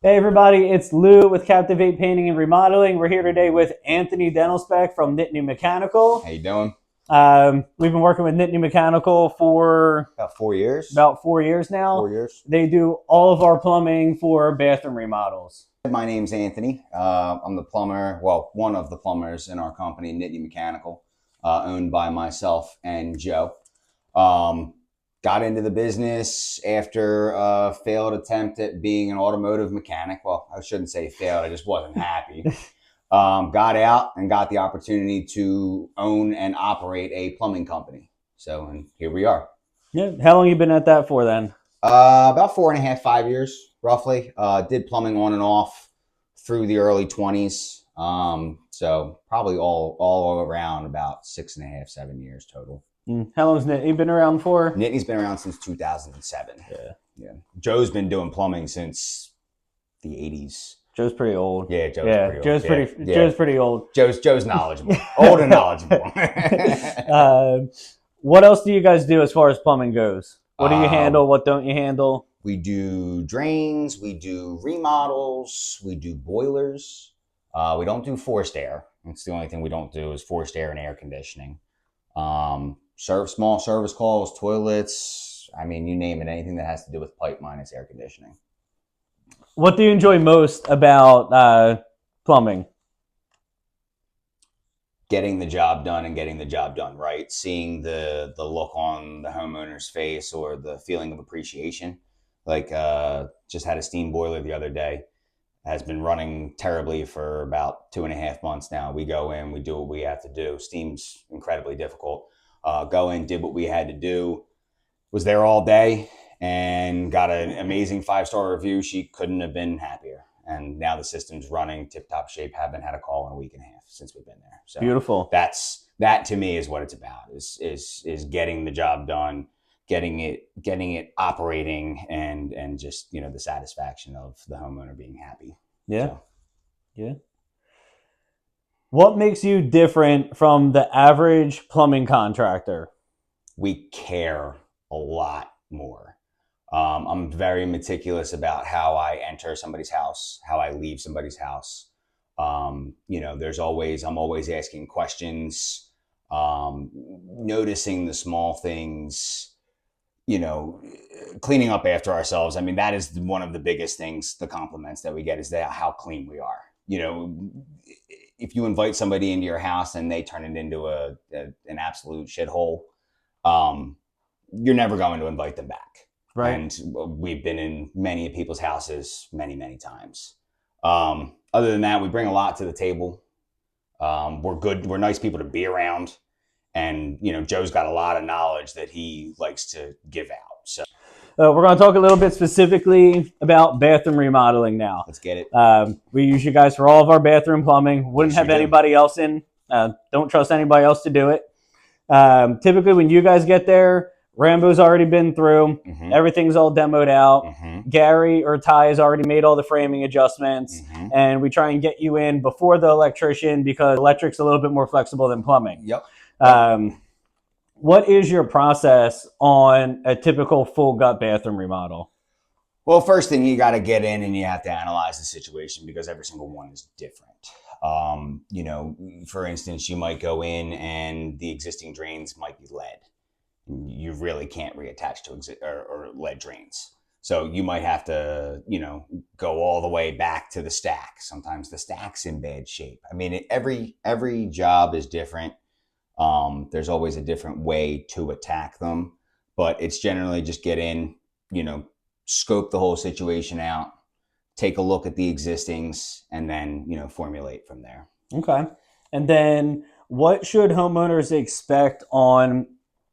Hey everybody, it's Lou with Captivate Painting and Remodeling. We're here today with Anthony Dental Spec from Nittany Mechanical. How you doing? We've been working with Nittany Mechanical for About 4 years. about 4 years now. 4 years. They do all of our plumbing for bathroom remodels. My name's Anthony. I'm the plumber, well, one of the plumbers in our company, Nittany Mechanical, owned by myself and Joe. Got into the business after a failed attempt at being an automotive mechanic. Well, I shouldn't say failed, I just wasn't happy. Got out and got the opportunity to own and operate a plumbing company. And here we are. Yeah. How long you been at that for then? About 4.5, 5 years, roughly. Did plumbing on and off through the early 20s. So probably all around about 6.5, 7 years total. How long has Nittany been around for? Nittany's been around since 2007. Yeah. Joe's been doing plumbing since the 80s. Joe's pretty old. Yeah, Joe's pretty old. Joe's pretty old. Joe's knowledgeable. Old and knowledgeable. What else do you guys do as far as plumbing goes? What do you handle? What don't you handle? We do drains. We do remodels. We do boilers. We don't do forced air. That's the only thing we don't do is forced air and air conditioning. Small service calls, toilets. I mean, you name it. Anything that has to do with pipe minus air conditioning. What do you enjoy most about plumbing? Getting the job done and getting the job done right. Seeing the look on the homeowner's face or the feeling of appreciation. Like just had a steam boiler the other day. Has been running terribly for about 2.5 months now. We go in, we do what we have to do. Steam's incredibly difficult. Go in, did what we had to do. Was there all day and got an amazing 5-star review. She couldn't have been happier. And now the system's running tip-top shape. Haven't had a call in a week and a half since we've been there. So beautiful. That to me is what it's about. Is getting the job done, getting it operating, and just the satisfaction of the homeowner being happy. Yeah. Yeah. What makes you different from the average plumbing contractor? We care a lot more. I'm very meticulous about how I enter somebody's house, how I leave somebody's house. I'm always asking questions, noticing the small things, cleaning up after ourselves. I mean, that is one of the biggest things, the compliments that we get is that how clean we are. If you invite somebody into your house and they turn it into an absolute shithole, you're never going to invite them back. Right. And we've been in many people's houses many, many times. Other than that, we bring a lot to the table. We're good. We're nice people to be around. And, Joe's got a lot of knowledge that he likes to give out. So we're going to talk a little bit specifically about bathroom remodeling now. Let's get it. We use you guys for all of our bathroom plumbing. Wouldn't have anybody else in. Don't trust anybody else to do it. Typically, when you guys get there, Rambo's already been through. Mm-hmm. Everything's all demoed out. Mm-hmm. Gary or Ty has already made all the framing adjustments. Mm-hmm. And we try and get you in before the electrician because electric's a little bit more flexible than plumbing. Yep. What is your process on a typical full gut bathroom remodel? Well, first thing, you got to get in and you have to analyze the situation because every single one is different. For instance, you might go in and the existing drains might be lead. You really can't reattach to or lead drains. So you might have to, go all the way back to the stack. Sometimes the stack's in bad shape. I mean, every job is different. There's always a different way to attack them, but it's generally just get in, scope the whole situation out, take a look at the existings, and then, formulate from there. Okay. And then what should homeowners expect on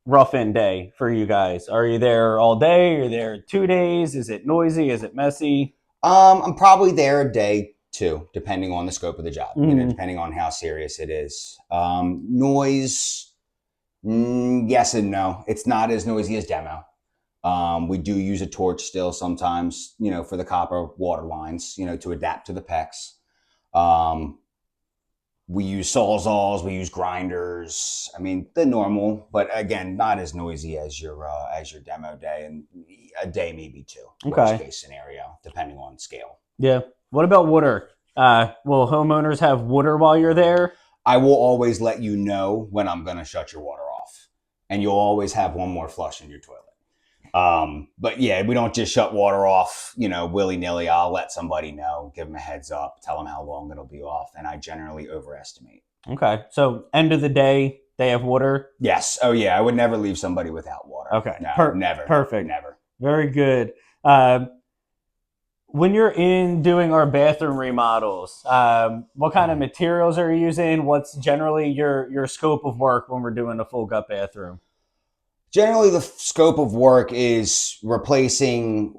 rough-in day for you guys? Are you there all day? Are you there 2 days? Is it noisy? Is it messy? I'm probably there a day, too, depending on the scope of the job, depending on how serious it is. Noise, yes and no. It's not as noisy as demo. We do use a torch still sometimes, for the copper water lines, to adapt to the PEX. We use Sawzalls, we use grinders. I mean, the normal, but again, not as noisy as your demo day, and a day maybe two. Okay. Worst case scenario, depending on scale. Yeah. What about water? Will homeowners have water while you're there? I will always let you know when I'm going to shut your water off, and you'll always have one more flush in your toilet. But yeah, we don't just shut water off, willy nilly. I'll let somebody know, give them a heads up, tell them how long it'll be off, and I generally overestimate. Okay. So end of the day, they have water. Yes. Oh yeah, I would never leave somebody without water. Okay. No, never. Perfect. Never. Very good. When you're in doing our bathroom remodels, what kind of materials are you using? What's generally your scope of work when we're doing a full gut bathroom? Generally, the scope of work is replacing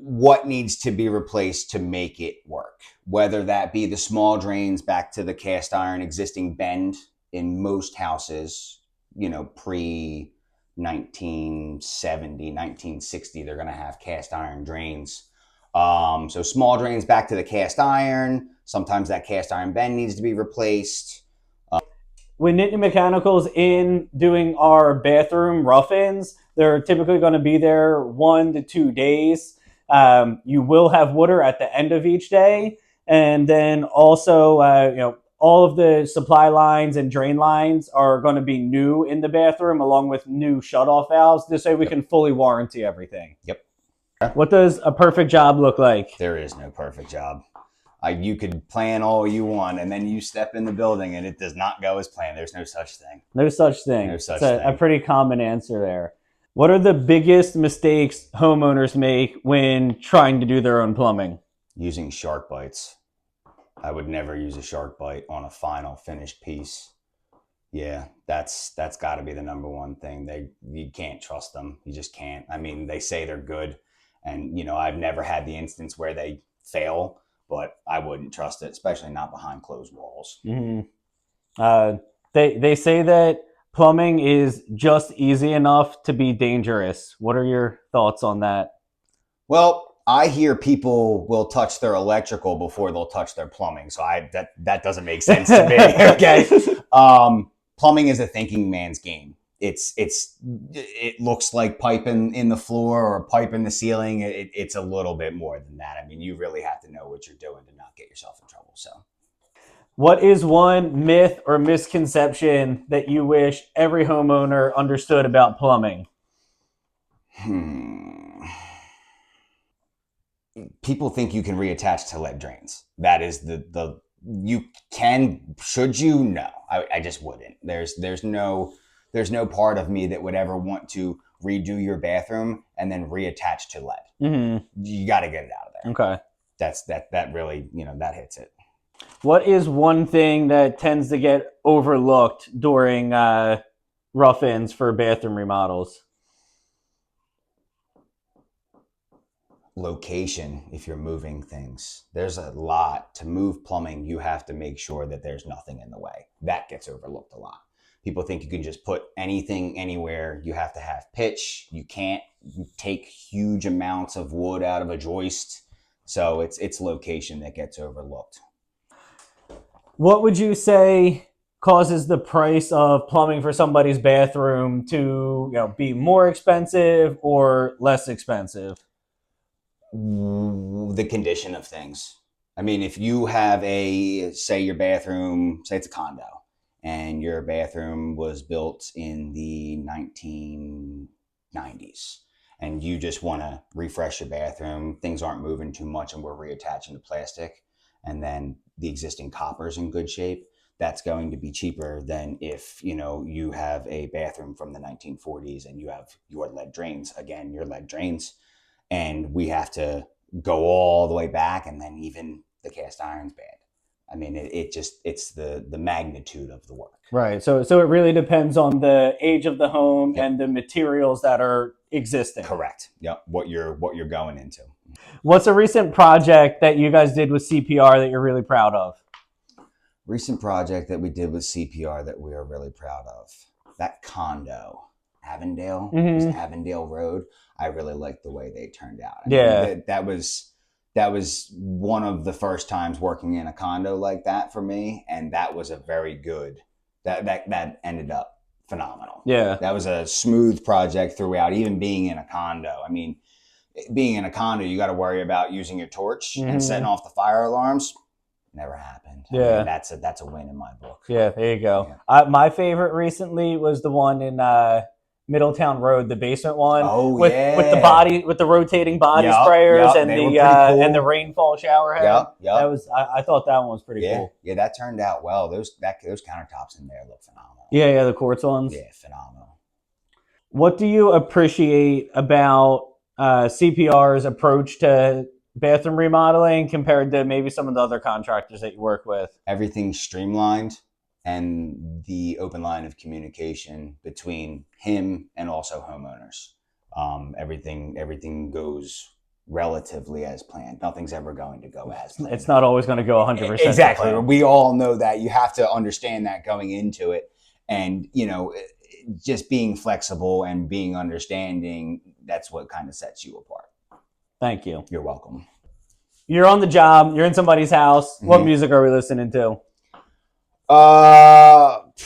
what needs to be replaced to make it work, whether that be the small drains back to the cast iron existing bend in most houses, pre 1970, 1960, they're going to have cast iron drains. So small drains back to the cast iron. Sometimes that cast iron bend needs to be replaced. When Nittany Mechanical's in doing our bathroom rough-ins, they're typically going to be there 1 to 2 days. You will have water at the end of each day, and then also, all of the supply lines and drain lines are going to be new in the bathroom, along with new shut-off valves. This way, we can fully warranty everything. Yep. What does a perfect job look like? There is no perfect job. You could plan all you want, and then you step in the building and it does not go as planned. There's no such thing. No such thing. No such it's a pretty common answer there. What are the biggest mistakes homeowners make when trying to do their own plumbing? Using shark bites. I would never use a shark bite on a final finished piece. Yeah, that's got to be the number one thing. You can't trust them. You just can't. I mean, they say they're good, and I've never had the instance where they fail, but I wouldn't trust it, especially not behind closed walls. Mm-hmm. They say that plumbing is just easy enough to be dangerous. What are your thoughts on that? Well, I hear people will touch their electrical before they'll touch their plumbing, so that doesn't make sense to me. Okay, plumbing is a thinking man's game. It looks like pipe in the floor or a pipe in the ceiling. It's a little bit more than that. I mean, you really have to know what you're doing to not get yourself in trouble. So, what is one myth or misconception that you wish every homeowner understood about plumbing? People think you can reattach to lead drains. That is you can. Should you? No, I just wouldn't. There's no part of me that would ever want to redo your bathroom and then reattach to lead. Mm-hmm. You got to get it out of there. Okay. That really, that hits it. What is one thing that tends to get overlooked during rough-ins for bathroom remodels? Location. If you're moving things, there's a lot to move plumbing. You have to make sure that there's nothing in the way. That gets overlooked a lot. People think you can just put anything anywhere. You have to have pitch. You can't take huge amounts of wood out of a joist. So it's location that gets overlooked. What would you say causes the price of plumbing for somebody's bathroom to be more expensive or less expensive? The condition of things. I mean, if you have say your bathroom, say it's a condo, and your bathroom was built in the 1990s, and you just want to refresh your bathroom, things aren't moving too much, and we're reattaching the plastic, and then the existing copper's in good shape, that's going to be cheaper than if you have a bathroom from the 1940s and you have your lead drains. Again, your lead drains, and we have to go all the way back, and then even the cast iron's bad. I mean, it's the magnitude of the work. Right. So it really depends on the age of the home and the materials that are existing. Correct. Yep. What you're going into. What's a recent project that you guys did with CPR that you're really proud of? Recent project that we did with CPR that we are really proud of. That condo, Avondale, Avondale Road. I really liked the way they turned out. I mean, that was one of the first times working in a condo like that for me, and that was a very good. That ended up phenomenal. Yeah, that was a smooth project throughout, even being in a condo. I mean, being in a condo, you got to worry about using your torch and setting off the fire alarms. Never happened. I mean, that's a win in my book. Yeah, there you go. Yeah. My favorite recently was the one in Middletown Road, the basement one. Oh, with the rotating body sprayers and and the rainfall shower head. That was I thought that one was pretty cool. Yeah, that turned out well. Those countertops in there look phenomenal. Yeah, the quartz ones. Yeah, phenomenal. What do you appreciate about CPR's approach to bathroom remodeling compared to maybe some of the other contractors that you work with? Everything's streamlined, and the open line of communication between him and also homeowners. Everything goes relatively as planned. Nothing's ever going to go as planned. It's not always going to go 100%. Exactly. We all know that. You have to understand that going into it. And, just being flexible and being understanding, that's what kind of sets you apart. Thank you. You're welcome. You're on the job. You're in somebody's house. Mm-hmm. What music are we listening to?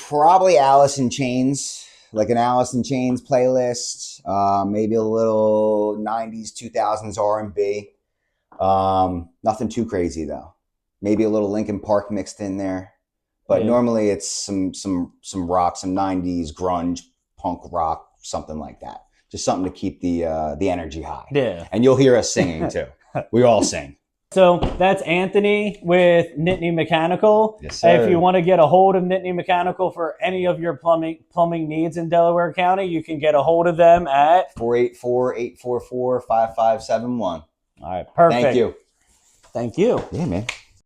Probably Alice in Chains, like an Alice in Chains playlist. Maybe a little 90s, 2000s R&B. Nothing too crazy though. Maybe a little Linkin Park mixed in there. But normally it's some rock, some 90s grunge, punk rock, something like that. Just something to keep the energy high. Yeah. And you'll hear us singing too. We all sing. So that's Anthony with Nittany Mechanical. Yes, sir. If you want to get a hold of Nittany Mechanical for any of your plumbing needs in Delaware County, you can get a hold of them at 484-844-5571. All right, perfect. Thank you. Thank you. Yeah, man.